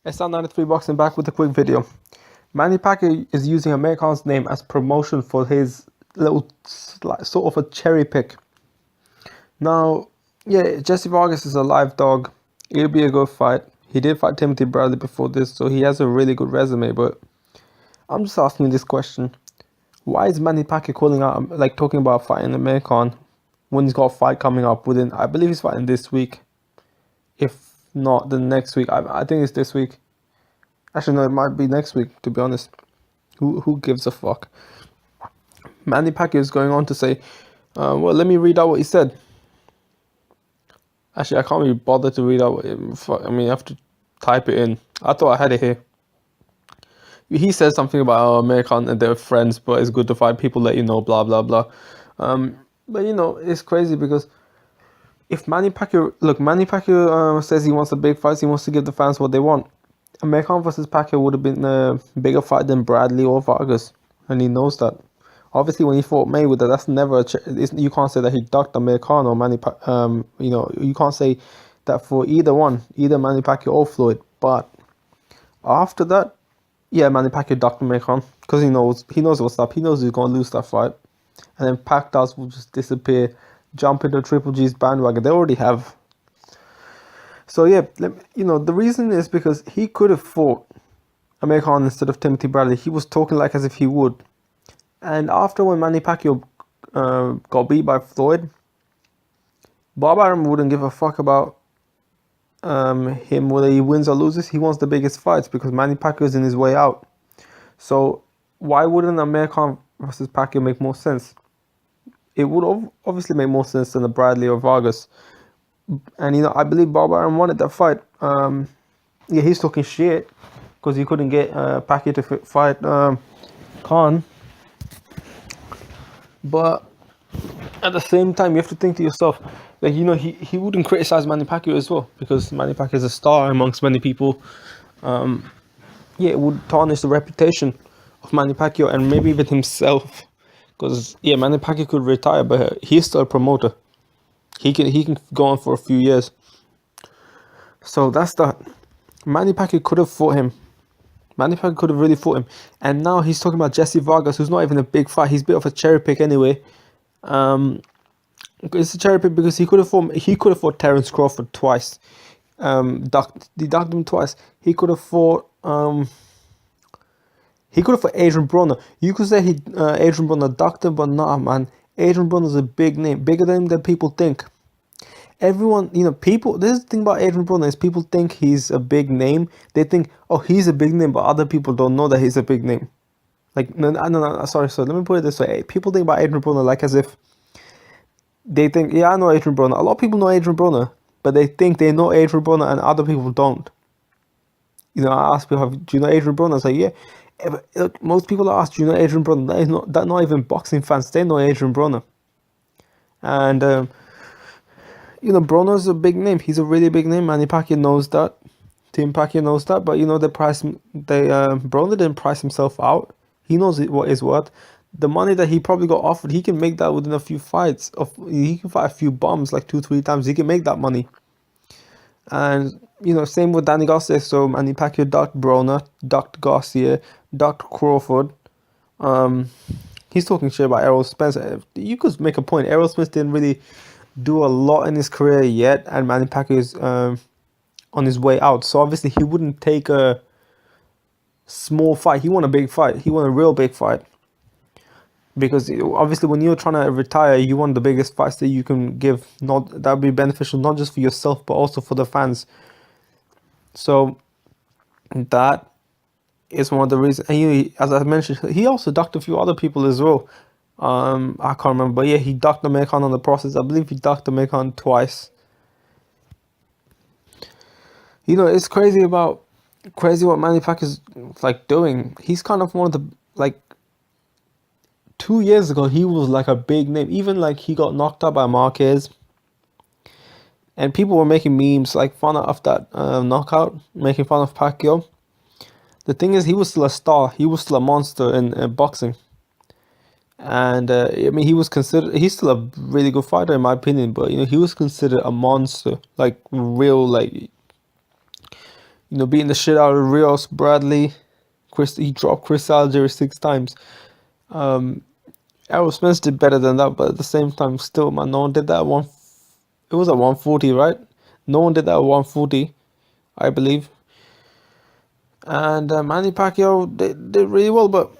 SR93 Boxing back with a quick video. Manny Pacquiao is using Amir Khan's name as promotion for his little sort of a cherry pick. Now, yeah, Jesse Vargas is a live dog. It'll be a good fight. He did fight Timothy Bradley before this, so he has a really good resume. But I'm just asking you this question: why is Manny Pacquiao calling out, like talking about fighting Amir Khan when he's got a fight coming up within? I believe he's fighting this week. If not the next week, I think it's this week. Actually, no, it might be next week, to be honest. Who gives a fuck? Manny Pacquiao is going on to say, well, let me read out what he said. Actually, I can't really bother to read out. I mean, I have to type it in. I thought I had it here. He says something about Amir Khan and they're friends, but it's good to fight. People let you know, blah, blah, blah. But, you know, it's crazy because if Manny Pacquiao says he wants a big fight, he wants to give the fans what they want. Amir Khan versus Pacquiao would have been a bigger fight than Bradley or Vargas, and he knows that. Obviously, when he fought Mayweather, that's never you can't say that he ducked Amir Khan or you know, you can't say that for either one, either Manny Pacquiao or Floyd. But after that, yeah, Manny Pacquiao ducked Amir Khan because he knows what's up. He knows he's gonna lose that fight, and then Pacquiao will just disappear, jump into Triple G's bandwagon. They already have. So yeah, you know, the reason is because he could have fought Amir Khan instead of Timothy Bradley. He was talking like as if he would. And after when Manny Pacquiao got beat by Floyd, Bob Arum wouldn't give a fuck about him whether he wins or loses. He wants the biggest fights because Manny Pacquiao is in his way out. So why wouldn't Amir Khan versus Pacquiao make more sense? It would obviously make more sense than the Bradley or Vargas. And, you know, I believe Bob Arum wanted that fight. Yeah, he's talking shit because he couldn't get Pacquiao to fight Khan. But at the same time, you have to think to yourself, like, you know, he wouldn't criticize Manny Pacquiao as well because Manny Pacquiao is a star amongst many people. Yeah, it would tarnish the reputation of Manny Pacquiao and maybe even himself. Because, yeah, Manny Pacquiao could retire, but he's still a promoter. He can go on for a few years. So that's that. Manny Pacquiao could have fought him. Manny Pacquiao could have really fought him. And now he's talking about Jesse Vargas, who's not even a big fight. He's a bit of a cherry pick anyway. It's a cherry pick because he could have fought Terence Crawford twice. He ducked him twice. He could have fought Adrien Broner. You could say Adrien Broner ducked him, but nah, man. Adrien Broner is a big name, bigger than people think. Everyone, you know, this is the thing about Adrien Broner is people think he's a big name. They think, oh, he's a big name, but other people don't know that he's a big name. Like, no, sorry, let me put it this way. People think about Adrien Broner like as if they think, yeah, I know Adrien Broner. A lot of people know Adrien Broner, but they think they know Adrien Broner and other people don't. You know, I ask people, do you know Adrien Broner? I say, yeah. Look, most people ask, do you know Adrien Broner? That not even boxing fans, they know Adrien Broner. And, you know, Broner's a big name. He's a really big name. Manny Pacquiao knows that. Team Pacquiao knows that. But, you know, Broner didn't price himself out. He knows what is worth. The money that he probably got offered, he can make that within a few fights. He can fight a few bombs like 2-3 times. He can make that money. And, you know, same with Danny Garcia. So Manny Pacquiao ducked Broner, ducked Garcia, ducked Crawford. He's talking shit about Errol Spence. You could make a point. Errol Spence didn't really do a lot in his career yet, and Manny Pacquiao is on his way out. So obviously he wouldn't take a small fight. He won a big fight. He won a real big fight. Because obviously when you're trying to retire, you want the biggest fights that you can give. That would be beneficial not just for yourself, but also for the fans. So that is one of the reasons. And as I mentioned, he also ducked a few other people as well. I can't remember, but yeah, he ducked Amir Khan on the process. I believe he ducked Amir Khan twice. You know, it's crazy what Manny Pacquiao is like doing. He's kind of one of the, like, 2 years ago he was like a big name. Even like he got knocked out by Marquez, and people were making memes like fun of that knockout, making fun of Pacquiao. The thing is, he was still a star. He was still a monster in boxing. And I mean, he's still a really good fighter in my opinion, but you know, he was considered a monster, like real, like, beating the shit out of Rios, Bradley. He dropped Chris Algieri 6 times. Errol Spence did better than that, but at the same time, still, man, no one did that at one. It was at 140, right? No one did that at 140, I believe. And Manny Pacquiao did really well, but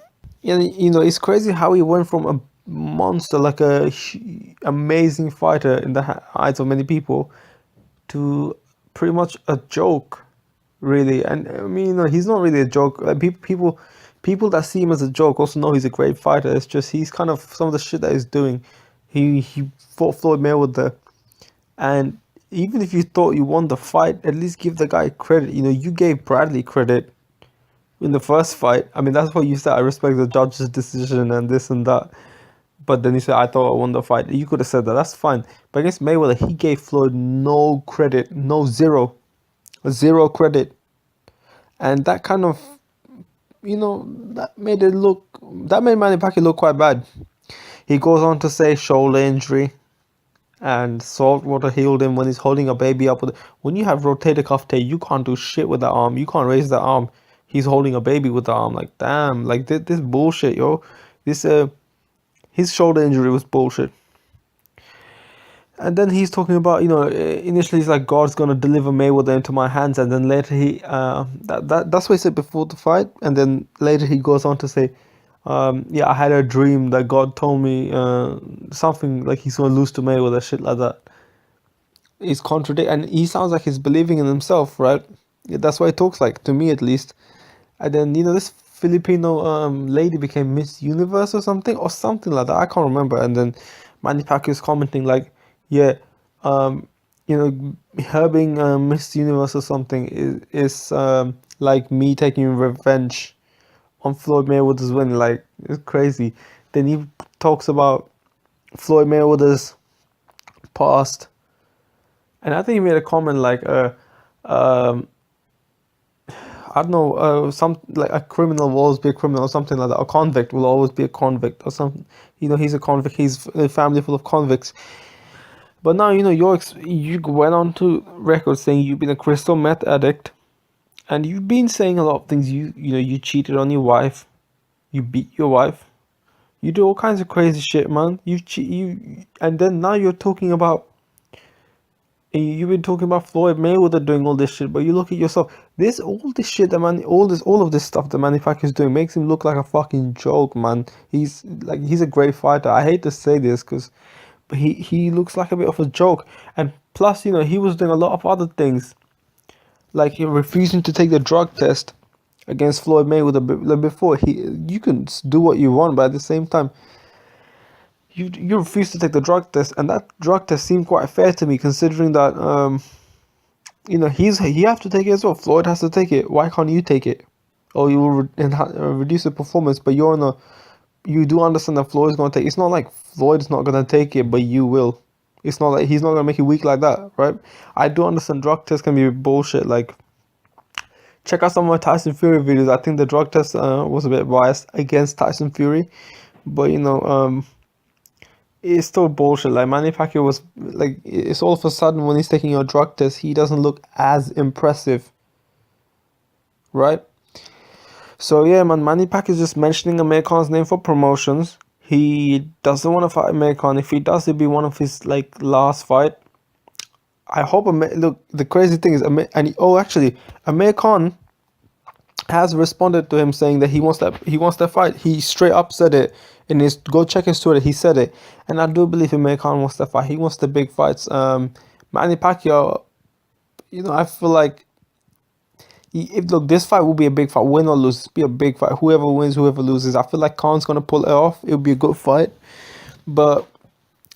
it's crazy how he went from a monster, like a amazing fighter in the eyes of many people, to pretty much a joke, really. And I mean, he's not really a joke. Like people that see him as a joke also know he's a great fighter. It's just he's kind of some of the shit that he's doing. He fought Floyd Mayweather, and even if you thought you won the fight, at least give the guy credit. You gave Bradley credit in the first fight. I mean, that's what you said. I respect the judge's decision and this and that. But then you said, I thought I won the fight. You could have said that. That's fine. But against Mayweather, he gave Floyd no credit. No, zero credit. And that kind of, that made Manny Pacquiao look quite bad. He goes on to say shoulder injury and saltwater healed him when he's holding a baby up. When you have rotator cuff tear, you can't do shit with that arm. You can't raise the arm. He's holding a baby with the arm. Like, damn. Like, this bullshit, yo. His shoulder injury was bullshit. And then he's talking about, initially he's like, God's gonna deliver Mayweather into my hands, and then later that's what he said before the fight, and then later he goes on to say, yeah, I had a dream that God told me something like he's gonna lose to Mayweather, shit like that. He's and he sounds like he's believing in himself, right? Yeah, that's what he talks like, to me at least. And then this Filipino lady became Miss Universe or something like that. I can't remember. And then Manny Pacquiao is commenting like, yeah, her being Miss Universe or something is like me taking revenge on Floyd Mayweather's win. Like, it's crazy. Then he talks about Floyd Mayweather's past, and I think he made a comment like, I don't know, some like a criminal will always be a criminal or something like that. A convict will always be a convict or something. He's a convict. He's a family full of convicts. But now you went on to record saying you've been a crystal meth addict, and you've been saying a lot of things. You cheated on your wife, you beat your wife, you do all kinds of crazy shit, man. And then now you've been talking about Floyd Mayweather doing all this shit, but you look at yourself. All this shit that all of this stuff that Manny Pacquiao is doing makes him look like a fucking joke, man. He's a great fighter. I hate to say this, but he looks like a bit of a joke. And plus, he was doing a lot of other things, like he refusing to take the drug test against Floyd Mayweather before. You can do what you want, but at the same time, you refuse to take the drug test, and that drug test seemed quite fair to me, considering that he have to take it as well. Floyd has to take it. Why can't you take it? Or you will reduce the performance, but you do understand that Floyd's gonna take it. It's not like Floyd's not gonna take it, but you will. It's not like he's not gonna make you weak like that, right? I do understand drug tests can be bullshit. Like, check out some of my Tyson Fury videos. I think the drug test was a bit biased against Tyson Fury, but it's still bullshit. Like, Manny Pacquiao was like, it's all of a sudden when he's taking a drug test, he doesn't look as impressive, right? So yeah, man, Manny Pacquiao is just mentioning Amir Khan's name for promotions. He doesn't want to fight Amir Khan. If he does, it'll be one of his like last fight. I hope look. The crazy thing is, Amir Khan has responded to him saying that he wants that fight. He straight up said it in his, go check his Twitter. He said it, and I do believe Amir Khan wants that fight. He wants the big fights. Manny Pacquiao, I feel like look, this fight will be a big fight. Win or lose, be a big fight. Whoever wins, whoever loses. I feel like Khan's gonna pull it off. It'll be a good fight. But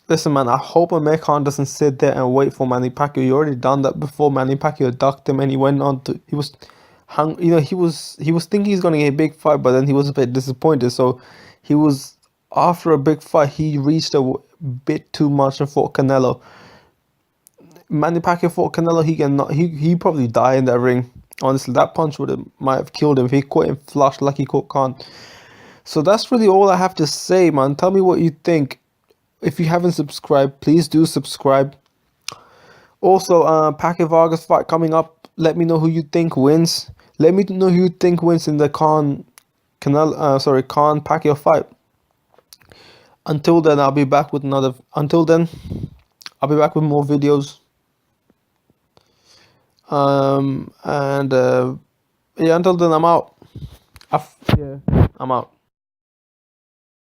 listen, man, I hope Amir Khan doesn't sit there and wait for Manny Pacquiao. He already done that before. Manny Pacquiao ducked him, and he went on to he was thinking he's gonna get a big fight, but then he was a bit disappointed. So he was, after a big fight, he reached a bit too much and fought Canelo. Manny Pacquiao fought Canelo. He probably die in that ring. Honestly, that punch might have killed him if he caught him flush like he caught Khan. So that's really all I have to say, man. Tell me what you think. If you haven't subscribed, please do subscribe. Also, Pacquiao Vargas fight coming up let me know who you think wins. Let me know who you think wins in the Khan Pacquiao fight. Until then, I'll be back with another. Until then, I'll be back with more videos. And yeah, until then, I'm out. Yeah, I'm out.